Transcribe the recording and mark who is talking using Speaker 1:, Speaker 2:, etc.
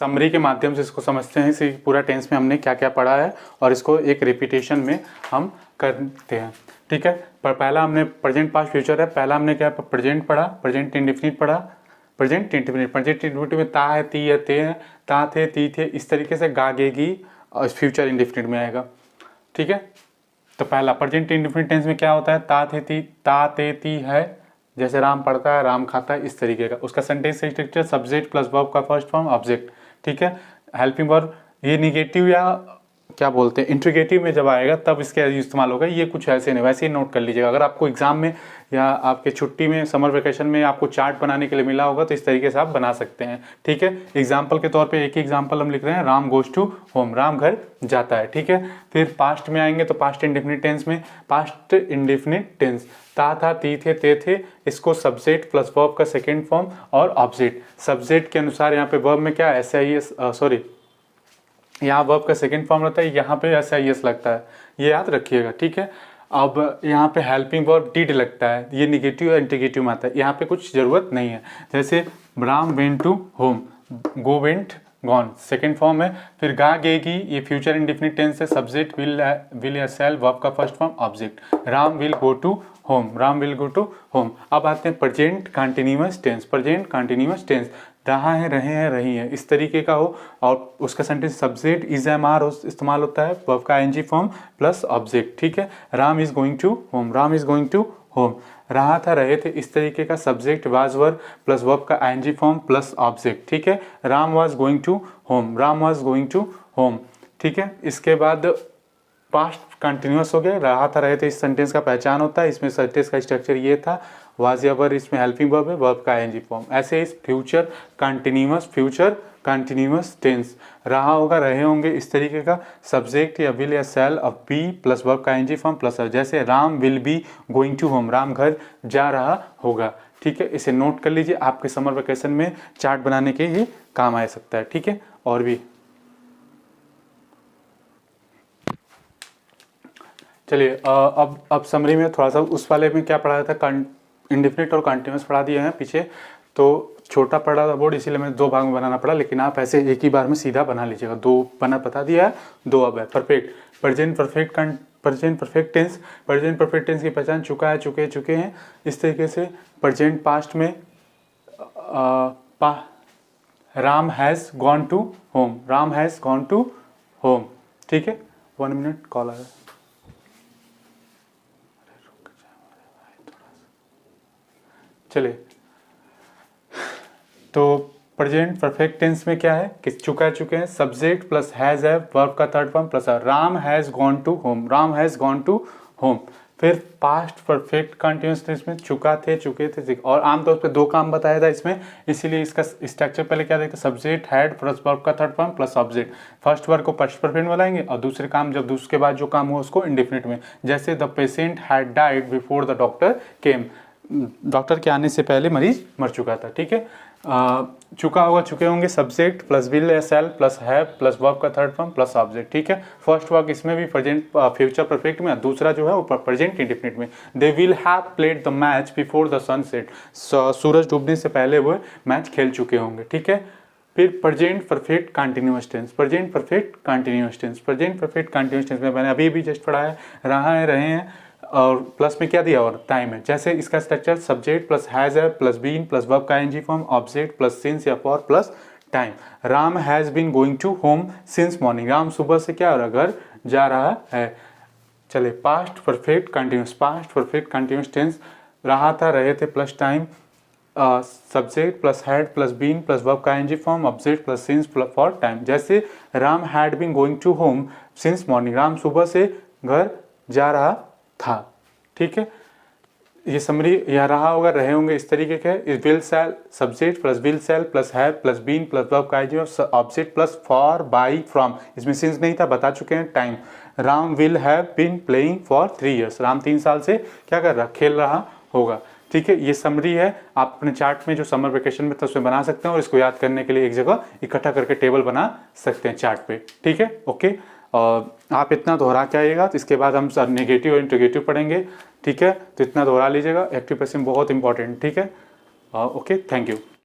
Speaker 1: Summary के माध्यम से इसको समझते हैं। इसी पूरा टेंस में हमने क्या क्या पढ़ा है और इसको एक रिपीटेशन में हम करते हैं, ठीक है। पर पहला हमने प्रेजेंट पास्ट फ्यूचर है, पहला हमने क्या प्रेजेंट पढ़ा, प्रेजेंट इंडेफिनिट पढ़ा, प्रेजेंट इंडेफिनिट। प्रेजेंट इंडेफिनिट में ता है, ती है, ते है, ता थे, ती थे, इस तरीके से गा गेगी और फ्यूचर इंडेफिनिट में आएगा, ठीक है। तो पहला प्रेजेंट इंडेफिनिट टेंस में क्या होता है, ता थे ती, ता ते ती है, जैसे राम पढ़ता है, राम खाता है, इस तरीके का। उसका sentence structure subject plus verb का फर्स्ट फॉर्म ऑब्जेक्ट, ठीक है। हेल्पिंग वर्ब ये निगेटिव या क्या बोलते हैं इंट्रीगेटिव में जब आएगा तब इसका इस्तेमाल होगा। ये कुछ ऐसे नहीं, वैसे ही नोट कर लीजिएगा। अगर आपको एग्जाम में या आपके छुट्टी में समर वेकेशन में आपको चार्ट बनाने के लिए मिला होगा तो इस तरीके से आप बना सकते हैं, ठीक है। एग्जाम्पल के तौर पे एक ही एग्जाम्पल हम लिख रहे हैं, Ram goes to home, Ram घर जाता है, ठीक है। फिर पास्ट में आएंगे तो पास्ट इंडेफिनिट टेंस में, पास्ट इंडेफिनिट टेंस ता था, ती थे, ते थे, इसको सब्जेक्ट प्लस वर्ब का सेकेंड फॉर्म और ऑब्जेक्ट। सब्जेक्ट के अनुसार यहाँ पे वर्ब में क्या SIS सॉरी यहाँ वर्ब का सेकंड फॉर्म रहता है, यहाँ पे SIS लगता है, ये याद रखिएगा, ठीक है। अब यहाँ पे हेल्पिंग वर्ब डिड लगता है, ये निगेटिव या इंटीगेटिव में आता है, यहाँ पे कुछ ज़रूरत नहीं है। जैसे Ram went to home, go went gone second form है। फिर गा गेगी ये फ्यूचर इंडेफिनिट टेंस है, सब्जेक्ट विल या शैल, वर्ब का first form object. Ram will go to home, Ram will go to home. अब आते हैं present continuous tense, present continuous tense रहा है, रहे हैं, रही है, इस तरीके का हो और उसका sentence subject is am are इस्तेमाल होता है, वर्ब का ING फॉर्म प्लस ऑब्जेक्ट, ठीक है। Ram is going to home, Ram is going to home. रहा था, रहे थे, इस तरीके का subject was were plus verb का ING फॉर्म प्लस ऑब्जेक्ट, ठीक है। Ram was going to home, Ram was going to home, ठीक है। इसके बाद पास्ट कंटिन्यूअस हो गया, रहा था, रहे थे, इस सेंटेंस का पहचान होता है, इसमें सेंटेंस का स्ट्रक्चर ये था, वाज या वर इसमें हेल्पिंग वर्ब है, वर्ब का ING फॉर्म। ऐसे इस फ्यूचर कंटिन्यूअस टेंस रहा होगा, रहे होंगे, इस तरीके का सब्जेक्ट या विल या शैल अब बी प्लस वर्ब का ING फॉर्म प्लस, जैसे Ram will be going to home, Ram घर जा रहा होगा, ठीक है। इसे नोट कर लीजिए, आपके समर वेकेशन में चार्ट बनाने के ही काम आ सकता है, ठीक है। और भी चलिए अब समरी में थोड़ा सा उस वाले में क्या पढ़ाया था, इंडेफिनिट और कंटिन्यूअस पढ़ा दिए हैं पीछे, तो छोटा पढ़ा था बोर्ड, इसीलिए मैंने 2 भाग में बनाना पड़ा, लेकिन आप ऐसे एक ही बार में सीधा बना लीजिएगा। 2 बना बता दिया है, 2 अब है। Perfect, present perfect tense, present perfect tense की पहचान चुका है, चुके हैं, इस तरीके से। प्रेजेंट पास्ट में Ram has gone to home, Ram has gone to home, ठीक है। 1 मिनट कॉल आ रहा है, चलिए। तो प्रेजेंट परफेक्ट टेंस में क्या है कि चुके हैं, सब्जेक्ट प्लस हैज है, वर्ब का third form plus Ram has gone to home, Ram has gone to home. फिर पास्ट परफेक्ट कंटिन्यूअस टेंस में चुके थे, और आमतौर पे 2 काम बताया था इसमें, इसीलिए इसका स्ट्रक्चर पहले क्या देखते, सब्जेक्ट हैड प्लस वर्ब का third form plus object. First verb को पास्ट परफेक्ट में लाएंगे और दूसरे काम जब उसके बाद जो काम हुआ उसको इंडेफिनिट में, जैसे the patient had died before the doctor came, doctor के आने से पहले मरीज मर चुका था, ठीक है। चुका होगा, चुके होंगे, सब्जेक्ट प्लस विल या शैल प्लस हैव प्लस वर्ब का थर्ड फॉर्म प्लस ऑब्जेक्ट, ठीक है। फर्स्ट वर्ब इसमें भी प्रेजेंट फ्यूचर परफेक्ट में, दूसरा जो है वो प्रेजेंट इंडेफिनिट में। They will have played the match before the sunset, सूरज डूबने से पहले वो मैच खेल चुके होंगे, ठीक है। फिर present perfect continuous tense, present perfect continuous tense, present perfect continuous tense में मैंने अभी भी जस्ट पढ़ा है, रहा है, रहे हैं, और प्लस में क्या दिया और टाइम है। जैसे इसका स्ट्रक्चर सब्जेक्ट प्लस हैज है प्लस बीन प्लस वर्ब का ING form, object plus since या for plus time. Ram has been going to home since morning, Ram सुबह से क्या घर जा रहा है। चले पास्ट परफेक्ट कंटिन्यूअस टेंस, रहा था, रहे थे plus time, subject plus had plus been plus verb का ING form, object plus since for time. जैसे Ram had been going to home since morning, Ram सुबह से घर जा रहा था, ठीक है। ये समरी यहाँ रहा होगा, रहे होंगे, इस तरीके के। Will shall subject plus will shall plus have plus been plus verb का ING object plus for by from, इसमें सिंस नहीं था, बता चुके हैं, time. Ram will have been playing for 3 years, Ram 3 साल से क्या कर रहा, खेल रहा होगा, ठीक है। ये समरी है, आप अपने चार्ट में जो समर वेकेशन में था उसमें बना सकते हैं, और इसको याद करने के लिए एक जगह इकट्ठा करके टेबल बना सकते हैं चार्ट पे, ठीक है, ओके। आप इतना दोहरा के आइएगा, तो इसके बाद हम नेगेटिव और इंटीग्रेटिव पढ़ेंगे, ठीक है। तो इतना दोहरा लीजिएगा, एक्टिव पैसिव बहुत इंपॉर्टेंट, ठीक है, ओके, थैंक यू।